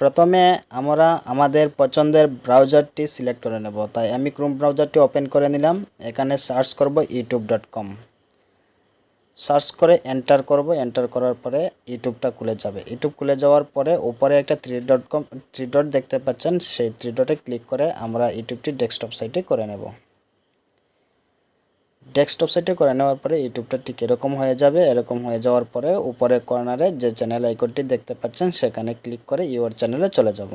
প্রথমে আমরা আমাদের পছন্দের ব্রাউজারটি সিলেক্ট করে নেব। তাই আমি ক্রোম ব্রাউজারটি ওপেন করে নিলাম। এখানে সার্চ করব youtube.com। সার্চ করে এন্টার করব। এন্টার করার পরে ইউটিউবটা খুলে যাবে। ইউটিউব খুলে যাওয়ার পরে উপরে একটা থ্রি ডট দেখতে পাচ্ছেন, সেই থ্রি ডটে ক্লিক করে আমরা ইউটিউবটি ডেস্কটপ সাইটে করে নেব। ডেস্কটপ সাইটে করে নেওয়ার পরে ইউটিউবটা ঠিক এরকম হয়ে যাবে। এরকম হয়ে যাওয়ার পরে উপরে কর্নারে যে চ্যানেল আইকনটি দেখতে পাচ্ছেন সেখানে ক্লিক করে ইউর চ্যানেলে চলে যাব।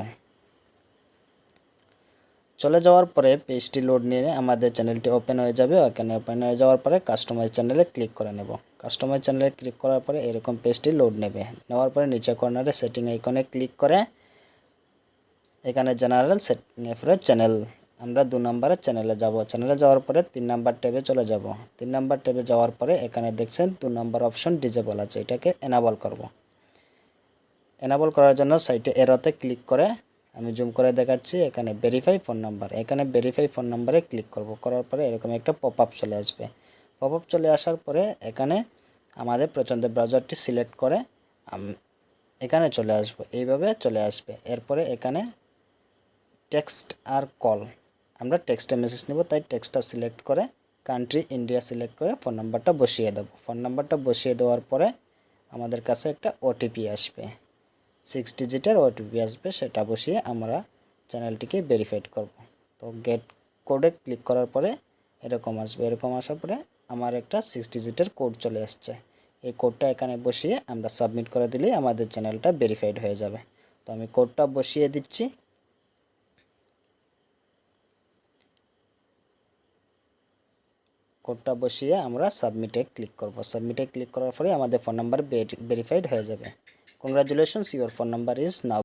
চলে যাওয়ার পরে পেজটি লোড নিয়ে আমাদের চ্যানেলটি ওপেন হয়ে যাবে। এখানে ওপেন হয়ে যাওয়ার পরে কাস্টমাইজ চ্যানেলে ক্লিক করে নেব। কাস্টমাইজ চ্যানেলে ক্লিক করার পরে এরকম পেজটি লোড নেবে। নেওয়ার পরে নিচে কর্নারে সেটিং আইকনে ক্লিক করে এখানে জেনারেল সেটিংয়ে চ্যানেল আমরা 2 নম্বরের চ্যানেলে যাব। চ্যানেলে যাওয়ার পরে 3 নম্বর ট্যাবে চলে যাব। 3 নম্বর ট্যাবে যাওয়ার পরে এখানে দেখছেন 2 নম্বর অপশন ডিসেবল আছে, এটাকে এনাবল করব। এনাবল করার জন্য সাইটে এরোতে ক্লিক করে আমি জুম করে দেখাচ্ছি, এখানে ভেরিফাই ফোন নাম্বার, এখানে ভেরিফাই ফোন নাম্বারে ক্লিক করব। করার পরে এরকম একটা পপআপ চলে আসবে। পপআপ চলে আসার পরে এখানে আমাদের পছন্দের ব্রাউজারটি সিলেক্ট করে এখানে চলে আসব। এইভাবে চলে আসবে। এরপরে এখানে টেক্সট আর কল, আমরা টেক্সটে মেসেজ নেব, তাই টেক্সটটা সিলেক্ট করে কান্ট্রি ইন্ডিয়া সিলেক্ট করে ফোন নাম্বারটা বসিয়ে দেব। ফোন নাম্বারটা বসিয়ে দেওয়ার পরে আমাদের কাছে একটা ওটিপি আসবে, 6 ডিজিটের ওটিপি আসবে। সেটা বসিয়ে আমরা চ্যানেলটিকে ভেরিফাইড করব। তো গেট কোডে ক্লিক করার পরে এরকম আসবে। এরকম আসার পরে আমার একটা 6 ডিজিটের কোড চলে আসছে। এই কোডটা এখানে বসিয়ে আমরা সাবমিট করে দিলেই আমাদের চ্যানেলটা ভেরিফাইড হয়ে যাবে। তো আমি কোডটা বসিয়ে দিচ্ছি। কোডটা বসিয়ে আমরা সাবমিটে ক্লিক করব। সাবমিটে ক্লিক করার পরে আমাদের ফোন নাম্বার ভেরিফাইড হয়ে যাবে। Congratulations, your phone number is now